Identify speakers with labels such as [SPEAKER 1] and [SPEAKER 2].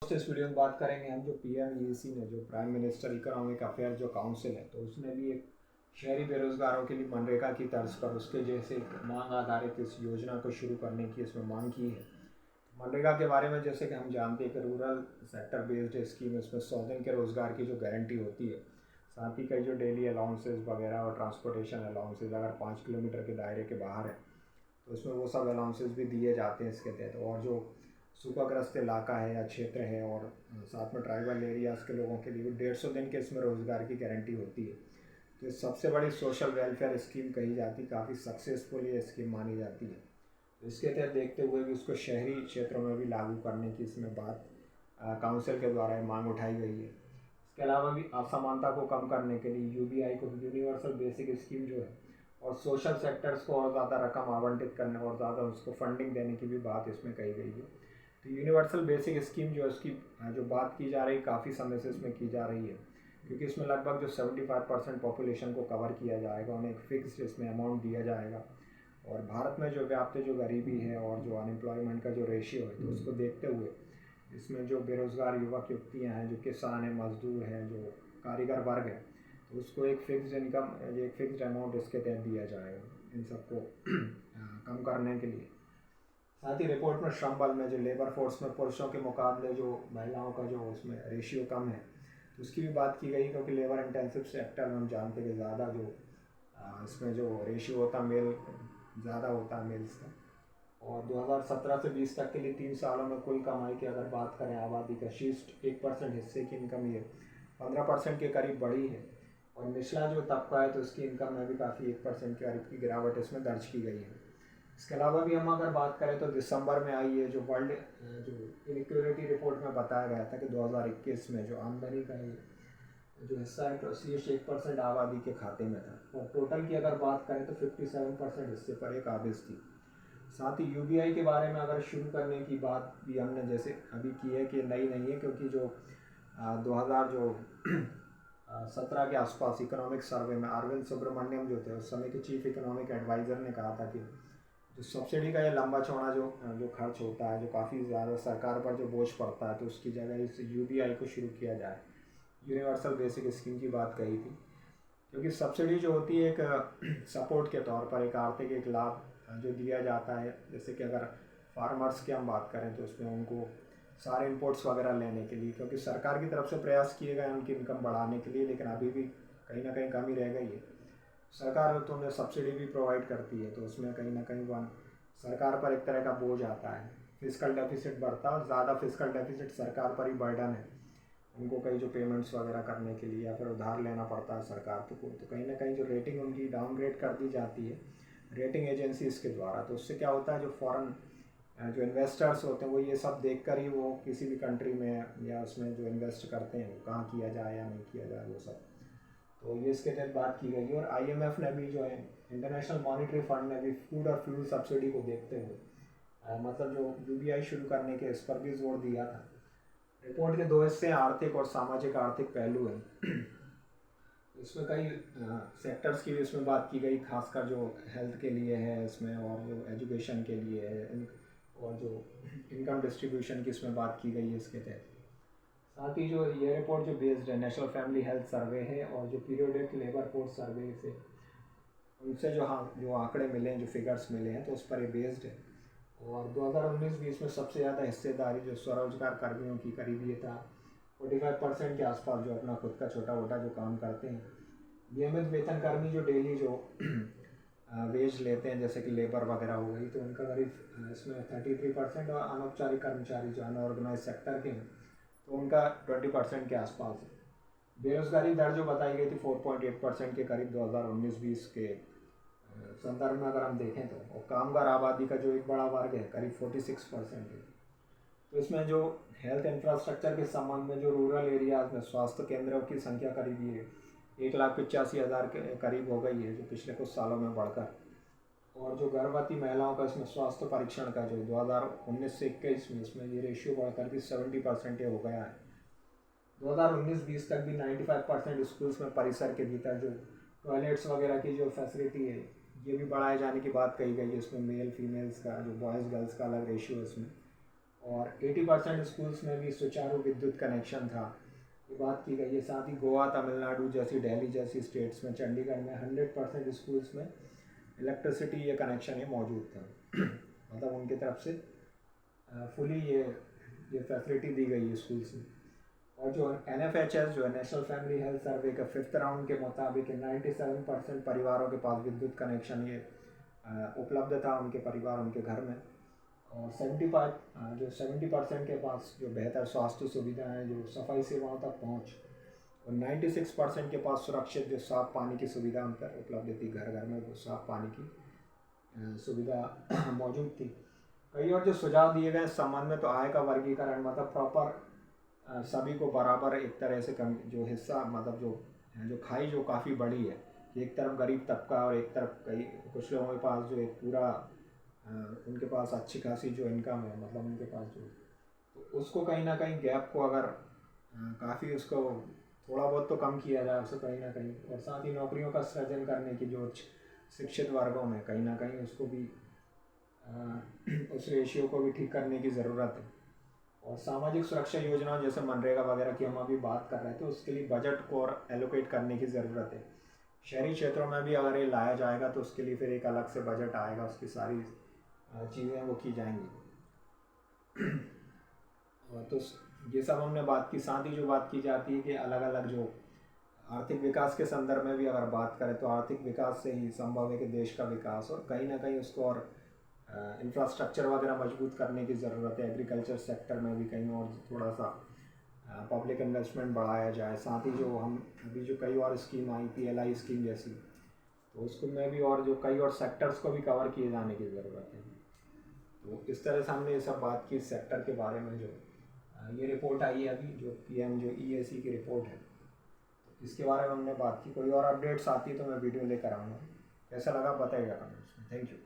[SPEAKER 1] दोस्तों, इस वीडियो में बात करेंगे हम जो पीएमईसी ने जो प्राइम मिनिस्टर इकोनॉमिक अफेयर जो काउंसिल है, तो उसने भी एक शहरी बेरोजगारों के लिए मनरेगा की तर्ज पर उसके जैसे एक मांग आधारित इस योजना को शुरू करने की इसमें मांग की है। मनरेगा के बारे में जैसे कि हम जानते हैं कि रूरल सेक्टर बेस्ड स्कीम, इसमें 100 दिन के रोज़गार की जो गारंटी होती है, साथ ही कई जो डेली अलाउंसेस वगैरह और ट्रांसपोर्टेशन अलाउंसेस अगर 5 किलोमीटर के दायरे के बाहर है तो उसमें वो सब अलाउंसेस भी दिए जाते हैं इसके तहत। और जो सूखाग्रस्त इलाका है या क्षेत्र है और साथ में ट्राइबल एरियाज़ के लोगों के लिए 150 दिन के इसमें रोज़गार की गारंटी होती है। तो ये सबसे बड़ी सोशल वेलफेयर स्कीम कही जाती, काफ़ी सक्सेसफुल ये स्कीम मानी जाती है। तो इसके तहत देखते हुए भी उसको शहरी क्षेत्रों में भी लागू करने की इसमें बात काउंसिल के द्वारा मांग उठाई गई है। इसके अलावा भी असमानता को कम करने के लिए यूबीआई को यूनिवर्सल बेसिक स्कीम जो है और सोशल सेक्टर्स को और ज़्यादा रकम आवंटित करने और ज़्यादा उसको फंडिंग देने की भी बात इसमें कही गई है। तो यूनिवर्सल बेसिक स्कीम जो है उसकी जो बात की जा रही, काफ़ी समय से इसमें की जा रही है, क्योंकि इसमें लगभग जो 75% पॉपुलेशन को कवर किया जाएगा, उन्हें एक फिक्स इसमें अमाउंट दिया जाएगा। और भारत में जो व्याप्त जो गरीबी है और जो अनएम्प्लॉयमेंट का जो रेशियो है, तो उसको देखते हुए इसमें जो बेरोज़गार युवक युवतियाँ हैं, जो किसान हैं, मजदूर हैं, जो कारीगर वर्ग है, तो उसको एक फिक्स इनकम, एक फिक्स अमाउंट इसके तहत दिया जाएगा इन सबको कम करने के लिए। साथ ही रिपोर्ट में श्रम बल में जो लेबर फोर्स में पुरुषों के मुकाबले जो महिलाओं का जो उसमें रेशियो कम है, तो उसकी भी बात की गई, क्योंकि लेबर इंटेंसिव सेक्टर में हम जानते हैं कि ज़्यादा जो इसमें जो रेशियो होता है मेल ज़्यादा होता है मेल्स का। और 2017 से 20 तक के लिए 3 सालों में कुल कमाई की अगर बात करें, आबादी का शीर्ष 1% हिस्से की इनकम ये 15% के करीब बढ़ी है। और निचला जो तबका है तो उसकी इनकम में भी काफ़ी 1% के करीब की गिरावट इसमें दर्ज की गई है। इसके अलावा भी हम अगर बात करें तो दिसंबर में आई है जो वर्ल्ड जो इनइक्वालिटी रिपोर्ट में बताया गया था कि 2021 में जो आमदनी का जो हिस्सा है तो शीर्ष 1% आबादी के खाते में था। और टोटल की अगर बात करें तो 57% हिस्से पर एक काबिज थी। साथ ही यूबीआई के बारे में अगर शुरू करने की बात भी हमने जैसे अभी की है कि नई नहीं है, क्योंकि जो 2000 जो 17 के आसपास इकोनॉमिक सर्वे में अरविंद सुब्रमण्यम जो थे उस समय के चीफ इकोनॉमिक एडवाइज़र ने कहा था कि जो सब्सिडी का ये लंबा चौड़ा जो खर्च होता है, जो काफ़ी ज़्यादा सरकार पर जो बोझ पड़ता है, तो उसकी जगह इस यूबीआई को शुरू किया जाए, यूनिवर्सल बेसिक स्कीम की बात कही थी। क्योंकि सब्सिडी जो होती है एक सपोर्ट के तौर पर, एक आर्थिक एक लाभ जो दिया जाता है। जैसे कि अगर फार्मर्स की हम बात करें तो उसमें उनको सारे इनपुट्स वगैरह लेने के लिए, क्योंकि सरकार की तरफ से प्रयास किए गए उनकी इनकम बढ़ाने के लिए, लेकिन अभी भी कहीं ना कहीं कमी रह गई है। सरकार तो उन्हें सब्सिडी भी प्रोवाइड करती है, तो उसमें कहीं ना कहीं वन सरकार पर एक तरह का बोझ आता है, फिजिकल डेफिसिट बढ़ता है और ज़्यादा फिजिकल डेफिसिट सरकार पर ही बर्डन है। उनको कई जो पेमेंट्स वगैरह करने के लिए या फिर उधार लेना पड़ता है सरकार को, तो कहीं ना कहीं जो रेटिंग उनकी डाउनग्रेड कर दी जाती है रेटिंग एजेंसीज़ के द्वारा। तो उससे क्या होता है, जो फॉरेन जो इन्वेस्टर्स होते हैं वो ये सब देखकर ही वो किसी भी कंट्री में या उसमें जो इन्वेस्ट करते हैं वो कहाँ किया जाए या नहीं किया जाए वो सब। तो ये इसके तहत बात की गई। और आईएमएफ ने भी जो है, इंटरनेशनल मॉनिटरी फंड ने भी फूड और फ्यूल सब्सिडी को देखते हुए मतलब जो यूबीआई शुरू करने के इस पर भी जोर दिया था। रिपोर्ट के दो हिस्से आर्थिक और सामाजिक आर्थिक पहलू हैं। इसमें कई सेक्टर्स की भी इसमें बात की गई, खासकर जो हेल्थ के लिए है इसमें, और जो एजुकेशन के लिए है, और जो इनकम डिस्ट्रीब्यूशन की इसमें बात की गई है इसके तहत। साथ ही जो ये रिपोर्ट जो बेस्ड है नेशनल फैमिली हेल्थ सर्वे है और जो पीरियोडिक लेबर फोर्स सर्वे से उनसे जो आंकड़े मिले हैं, जो फिगर्स मिले हैं, तो उस पर ये बेस्ड है। और 2019-20 में सबसे ज़्यादा हिस्सेदारी जो स्वरोजगार कर्मियों की करीब ये था 45% के आसपास, जो अपना खुद का छोटा मोटा जो काम करते हैं। नियमित वेतन कर्मी जो डेली जो वेज लेते हैं, जैसे कि लेबर वगैरह हो गई, तो उनका करीब इसमें 33%। और अनौपचारिक कर्मचारी जो अनऑर्गेनाइज सेक्टर के हैं तो उनका 20% के आसपास है। बेरोजगारी दर जो बताई गई थी 4.8% के करीब 2019-20 के संदर्भ में अगर हम देखें तो। और कामगार आबादी का जो एक बड़ा वर्ग है करीब 46% है। तो इसमें जो हेल्थ इंफ्रास्ट्रक्चर के संबंध में जो रूरल एरियाज में स्वास्थ्य केंद्रों की संख्या करीब ये 1,85,000 के करीब हो गई है, जो पिछले कुछ सालों में बढ़कर। और जो गर्भवती महिलाओं का इसमें स्वास्थ्य परीक्षण का जो 2019 से 21 में इसमें ये रेशियो बढ़कर भी 70% हो गया है। 2019-20 तक भी 95% स्कूल्स में परिसर के भीतर जो टॉयलेट्स वगैरह की जो फैसिलिटी है ये भी बढ़ाए जाने की बात कही गई है। इसमें मेल फीमेल्स का जो बॉयज़ गर्ल्स का अलग रेशियो है इसमें। और 80% स्कूल्स में भी सुचारू विद्युत कनेक्शन था, ये बात की गई है। साथ ही गोवा, तमिलनाडु जैसी, दिल्ली जैसी स्टेट्स में, चंडीगढ़ में 100% स्कूल्स में इलेक्ट्रिसिटी ये कनेक्शन ये मौजूद था। मतलब उनकी तरफ से फुली ये फैसिलिटी दी गई है स्कूल्स में। और जो NFHS जो है नेशनल फैमिली हेल्थ सर्वे का 5th राउंड के मुताबिक 97% परिवारों के पास विद्युत कनेक्शन ये उपलब्ध था उनके परिवार, उनके घर में। और 70% के पास जो बेहतर स्वास्थ्य सुविधाएं, जो सफाई सेवाओं तक पहुंच, और 96% के पास सुरक्षित जो साफ पानी की सुविधा उन पर उपलब्ध थी। घर घर में वो साफ पानी की सुविधा मौजूद थी। कई और जो सुझाव दिए गए इस संबंध में, तो आय का वर्गीकरण, मतलब प्रॉपर सभी को बराबर एक तरह से कम जो हिस्सा, मतलब जो खाई जो काफ़ी बड़ी है, कि एक तरफ गरीब तबका और एक तरफ कई कुछ लोगों के पास जो एक पूरा उनके पास अच्छी खासी जो इनकम है, मतलब उनके पास जो, तो उसको कहीं ना कहीं गैप को अगर काफ़ी उसको थोड़ा बहुत तो कम किया जाए उसको कहीं ना कहीं, और साथ ही नौकरियों का सृजन करने की जो शिक्षित वर्गों में कहीं ना कहीं उसको भी उस रेशियो को भी ठीक करने की ज़रूरत है। और सामाजिक सुरक्षा योजनाओं जैसे मनरेगा वगैरह की हम अभी बात कर रहे थे, उसके लिए बजट को और एलोकेट करने की ज़रूरत है। शहरी क्षेत्रों में भी अगर ये लाया जाएगा तो उसके लिए फिर एक अलग से बजट आएगा, उसकी सारी चीज़ें वो की जाएंगी। और तो ये सब हमने बात की। साथ ही जो बात की जाती है कि अलग अलग जो आर्थिक विकास के संदर्भ में भी अगर बात करें, तो आर्थिक विकास से ही संभव है कि देश का विकास, और कहीं ना कहीं उसको और इंफ्रास्ट्रक्चर वगैरह मजबूत करने की ज़रूरत है। एग्रीकल्चर सेक्टर में भी कहीं और थोड़ा सा पब्लिक इन्वेस्टमेंट बढ़ाया जाए। साथ ही जो हम अभी जो कई और स्कीम आई, PLI स्कीम जैसी, तो उसको में भी और जो कई और सेक्टर्स को भी कवर किए जाने की ज़रूरत है। तो इस तरह से हमने ये सब बात की इस सेक्टर के बारे में। जो ये रिपोर्ट आई है अभी, जो PM जो EAC की रिपोर्ट है, तो इसके बारे में हमने बात की। कोई और अपडेट्स आती है तो मैं वीडियो लेकर आऊँगा। कैसा लगा बताइएगा कमेंट्स में। Thank you.